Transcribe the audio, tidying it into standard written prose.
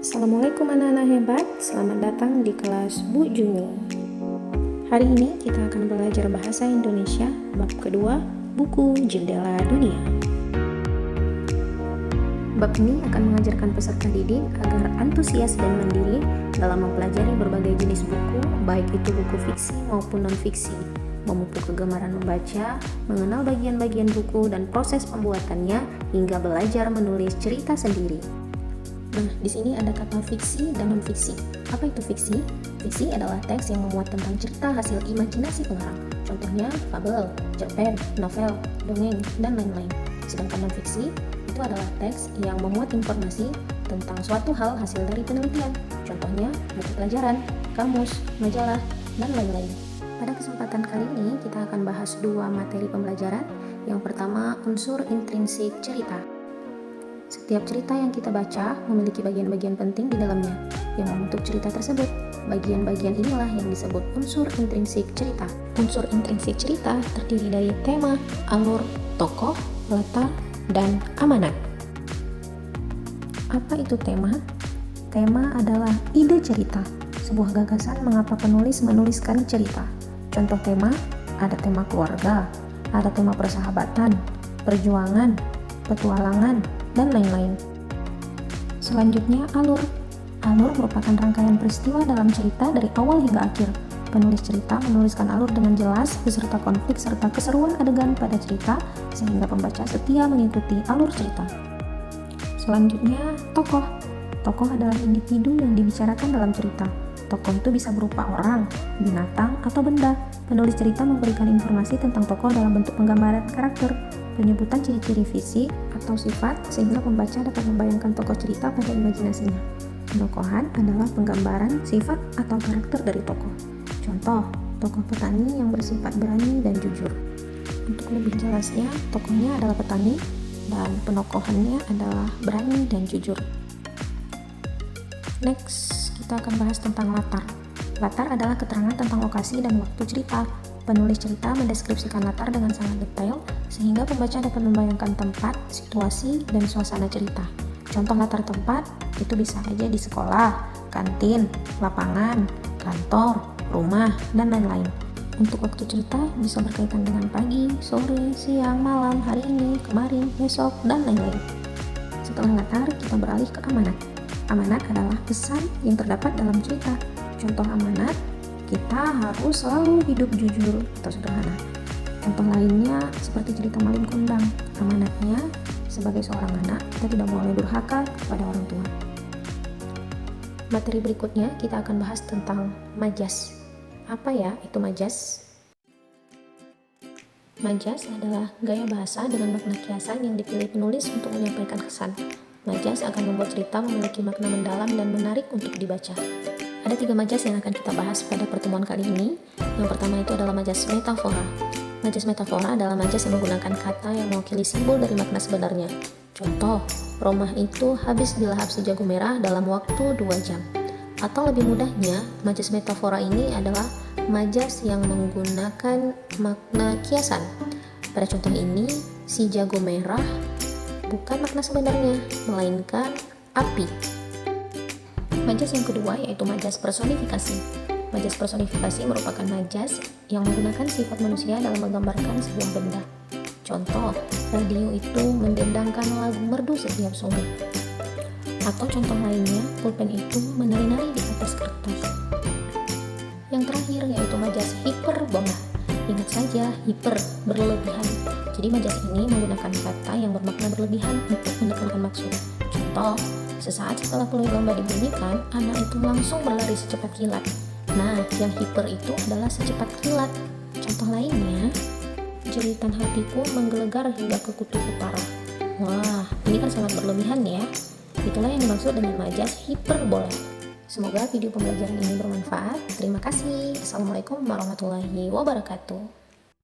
Assalamualaikum anak-anak hebat, selamat datang di kelas Bu Juni. Hari ini kita akan belajar bahasa Indonesia bab kedua, buku Jendela Dunia. Bab ini akan mengajarkan peserta didik agar antusias dan mandiri dalam mempelajari berbagai jenis buku, baik itu buku fiksi maupun non-fiksi, memupuk kegemaran membaca, mengenal bagian-bagian buku dan proses pembuatannya, hingga belajar menulis cerita sendiri. Nah, di sini ada kata fiksi dan non-fiksi. Apa itu fiksi? Fiksi adalah teks yang memuat tentang cerita hasil imajinasi pengarang. Contohnya fabel, cerpen, novel, dongeng, dan lain-lain. Sedangkan non-fiksi itu adalah teks yang memuat informasi tentang suatu hal hasil dari penelitian. Contohnya buku pelajaran, kamus, majalah, dan lain-lain. Pada kesempatan kali ini kita akan bahas dua materi pembelajaran. Yang pertama, unsur intrinsik cerita. Setiap cerita yang kita baca memiliki bagian-bagian penting di dalamnya yang membentuk cerita tersebut. Bagian-bagian inilah yang disebut unsur intrinsik cerita. Unsur intrinsik cerita terdiri dari tema, alur, tokoh, latar, dan amanat. Apa itu tema? Tema adalah ide cerita, sebuah gagasan mengapa penulis menuliskan cerita. Contoh tema, ada tema keluarga, ada tema persahabatan, perjuangan, petualangan, dan lain-lain. Selanjutnya, alur. Alur merupakan rangkaian peristiwa dalam cerita dari awal hingga akhir. Penulis cerita menuliskan alur dengan jelas beserta konflik serta keseruan adegan pada cerita sehingga pembaca setia mengikuti alur cerita. Selanjutnya, tokoh. Tokoh adalah individu yang dibicarakan dalam cerita. Tokoh itu bisa berupa orang, binatang, atau benda. Penulis cerita memberikan informasi tentang tokoh dalam bentuk penggambaran karakter, penyebutan ciri-ciri fisik atau sifat sehingga pembaca dapat membayangkan tokoh cerita pada imajinasinya. Penokohan adalah penggambaran sifat atau karakter dari tokoh. Contoh, tokoh petani yang bersifat berani dan jujur. Untuk lebih jelasnya, tokohnya adalah petani dan penokohannya adalah berani dan jujur. Next, kita akan bahas tentang latar. Latar adalah keterangan tentang lokasi dan waktu cerita. Penulis cerita mendeskripsikan latar dengan sangat detail sehingga pembaca dapat membayangkan tempat, situasi, dan suasana cerita. Contoh latar tempat itu bisa aja di sekolah, kantin, lapangan, kantor, rumah, dan lain-lain. Untuk waktu cerita bisa berkaitan dengan pagi, sore, siang, malam, hari ini, kemarin, besok, dan lain-lain. Setelah latar, kita beralih ke amanat. Amanat adalah pesan yang terdapat dalam cerita. Contoh amanat, kita harus selalu hidup jujur atau sederhana. Contoh lainnya seperti cerita Malin Kundang. Amanatnya, sebagai seorang anak, kita tidak boleh durhaka kepada orang tua. Materi berikutnya kita akan bahas tentang majas. Apa ya itu majas? Majas adalah gaya bahasa dengan makna kiasan yang dipilih penulis untuk menyampaikan kesan. Majas akan membuat cerita memiliki makna mendalam dan menarik untuk dibaca. Ada 3 majas yang akan kita bahas pada pertemuan kali ini. Yang pertama itu adalah majas metafora. Majas metafora adalah majas yang menggunakan kata yang mewakili simbol dari makna sebenarnya. Contoh, Romah itu habis dilahap si jago merah dalam waktu 2 jam. Atau lebih mudahnya, majas metafora ini adalah majas yang menggunakan makna kiasan. Pada contoh ini, si jago merah bukan makna sebenarnya, melainkan api. Majas yang kedua yaitu majas personifikasi. Majas personifikasi merupakan majas yang menggunakan sifat manusia dalam menggambarkan sebuah benda. Contoh, radio itu mendendangkan lagu merdu setiap sore. Atau contoh lainnya, pulpen itu menari-nari di atas kertas. Yang terakhir yaitu majas hiperbola. Ingat saja, hiper, berlebihan. Jadi majas ini menggunakan kata yang bermakna berlebihan untuk menekankan maksud. Contoh, sesaat setelah peluit lomba dibunyikan, anak itu langsung berlari secepat kilat. Nah, yang hiper itu adalah secepat kilat. Contoh lainnya, jeritan hatiku menggelegar hingga ke kutub utara. Wah, ini kan sangat berlebihan ya. Itulah yang dimaksud dengan majas hiperbola. Semoga video pembelajaran ini bermanfaat. Terima kasih. Assalamualaikum warahmatullahi wabarakatuh.